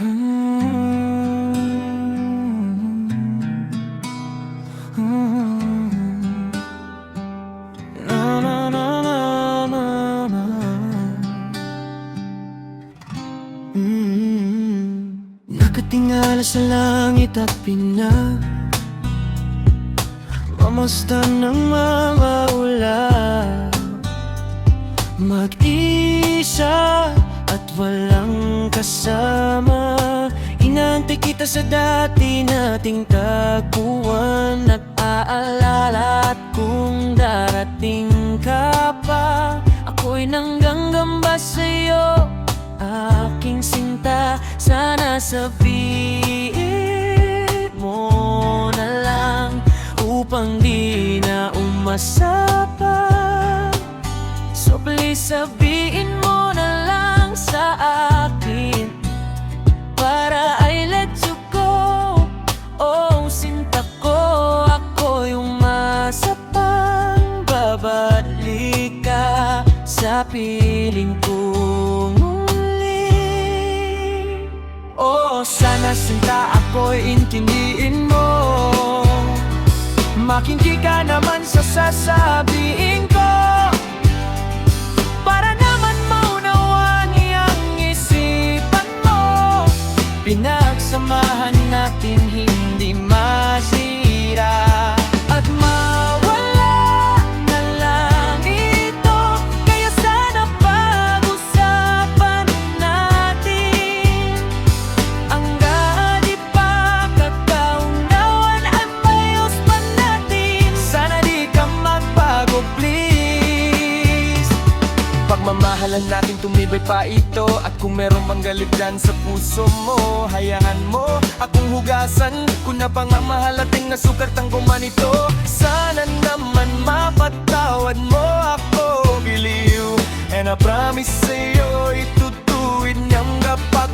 Nakatingala sa langit at pinagmamasdan ng mga ulap. Mag-isa at walang kasama, inaantay kita sa dati nating tagpuan. Nag-aalala at kung darating ka pa, ako'y nanggagamba sa'yo, aking sinta. Sana sabihin mo na lang upang di na umasa pa. So please sabihin mo na lang sa akin para I let you go. Oh sinta ko, ako'y umasa pang babalik ka sa piling ko muli. Oh sana sinta, ako'y intindihin mo, makinig ka naman sa sasabihin ko, para naman maunawaan iyang isipan mo. Pinagsamahan natin hindi masira at mawala na lang ito. Kaya sana pag-usapan natin hanggang di pa kakaunawan ay mayos pa natin. Sana di ka magbago please. Pagmamahalan natin tumibay pa ito, at kung meron mang galit dyan sa puso mo, hayaan mo akong hugasan ko na pangmamahal ating nasukat ang gumanito. Sana naman mapatawad mo ako, giliw, and I promise sa'yo itutuwid niyang kapag